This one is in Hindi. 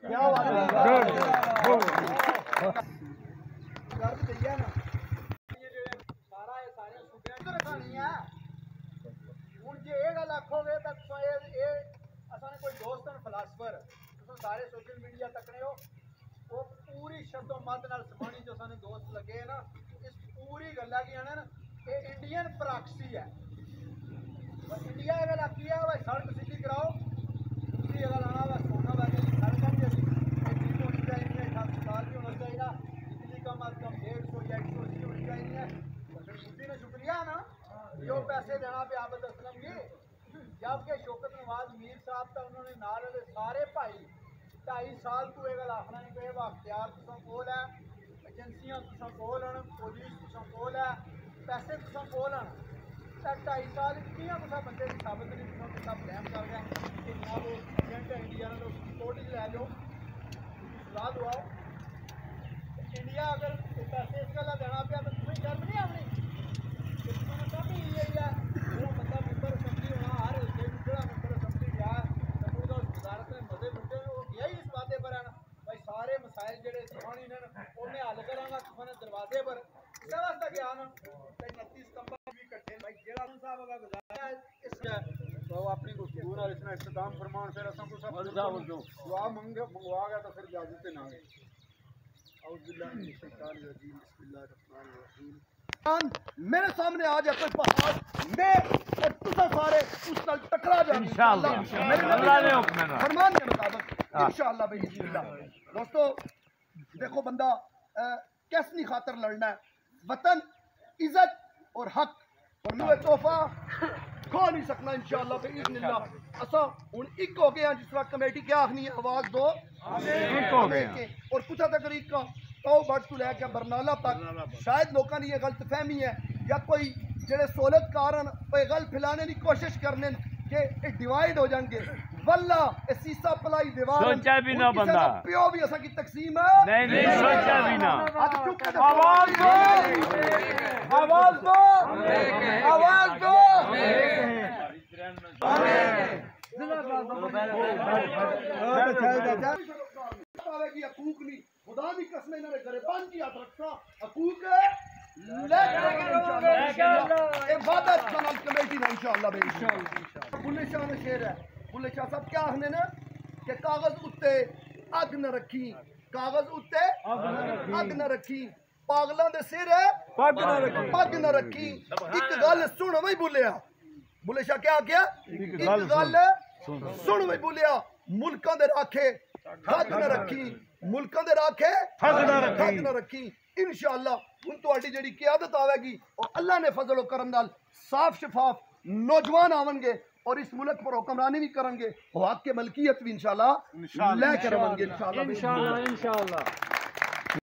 क्या बात है, कोई दोस्त फिलासफर सारे सोशल मीडिया तकने हो वो पूरी शब्दों मत नाल समानी जो साने दोस्त लगे ना इस पूरी गल्ला की आना ना ये इंडियन प्रॉक्सी है। इंडिया अगर आखी है वह सड़क सीधी कराओ दूसरी अगर आना वह सोना वैसे सड़क होनी चाहिए 7 भी होना चाहिए बिजली कम अज कम 150 या 180 होनी चाहिए। मोदी ने शुक्रिया ना जो पैसे देना पे आबद असलम की जबकि शौकत नवाज मीर साहब था उन्होंने नाल सारे भाई 2.5 साल तू ये गल आखना नहीं पे अख्तियार तुसा कोल है एजेंसियां तुसा कोल हैं पुलिस तुसा कोल है पैसे तुसा कोल हैं 2.5 साल कियां तुसा बंदे की साबित नहीं तुसा ब्लैम कर रहे हैं कि जनाब वो एजेंट है इंडिया ने कोर्ट च लै जाओ सलाह दुआओ इंडिया अगर पैसे इस गल्ला देना पे तो तुम्हें शर्म नहीं आवनी तुमने कम ही यही है जो बंदा मेंबर असेंबली होना हर स्टेट जो मेंबर असेंबली गया वजारत में मजे लुटे वो यही इस वादे पर है भाई सारे मसाइल जेडे सवानी ने उन्हें हल करांगा तुमने दरवाजे पर इस वास्ते गया ना 29 सितंबर भी इकट्ठे भाई जेड़ा साहब का गुजारा है इस तो अपनी गुफ्तगू नाल इसने इख्तिताम फरमान फिर असन को सब दुआ मंगवा गया तो फिर इजाजत ना गए औज़ बिल्लाहि मिनश शैतानिर रजीम बिस्मिल्लाहिर रहमानिर रहीम। मेरे सामने आ जाए कोई पहाड़ मैं और तुसा सारे उस नाल टकरा जाएंगे इंशाअल्लाह अल्लाह ने हुक्म है फरमान के मुताबिक इंशाअल्लाह बिस्मिल्लाह। दोस्तों देखो बंदा किसनी खातिर लड़ना है वतन इज्जत और हक और मैं तोहफा खो नहीं सकना इंशाअल्लाह बिइज़्निल्लाह। असा हुन एक हो गया जिस वक्त कमेटी क्या आखनी है आवाज दो एक हो गए और कुछ तकरीक का तो बट तू लैके बरनाला तक शायद लोगों ने ये गलत फहमी है या कोई जेडे सहूलत कारण कोई गल फैलाने की कोशिश करने के डिवाइड हो जाएंगे वल्ला सीसा पलाई दीवार सोचा भी ना बंदा प्यो भी असा की तकसीम है नहीं सोचा भी ना आवाज दो आवाज दो आवाज दो हकूक नहीं खुदा की कसम इन्होंने गरेबान की हाथ रखा हकूक कमेटी में इंशाअल्लाह बुल्ले शाह ने शेर है बुल्ले शाह साहब क्या आखने ने कि कागज उत्ते अग न रखी कागज उत्ते अग न रखी पागलों दे सिर है पग न रखी एक गल सुन वही बोलिया बुल्ले शाह क्या क्या एक गल सुन वही बोलिया मुल्कों दे राखे ठग न रखी मुल्कों दे राखे ठग न रखी इंशाअल्लाह हुन तुहाडी जेड़ी क़यादत आवेगी और अल्लाह ने फजल करम नाल साफ शफाफ नौजवान आवेंगे और इस मुल्क पर हुक्मरानी भी करेंगे हक के मलकियत भी इंशाअल्लाह लेकर आवेंगे इंशाअल्लाह।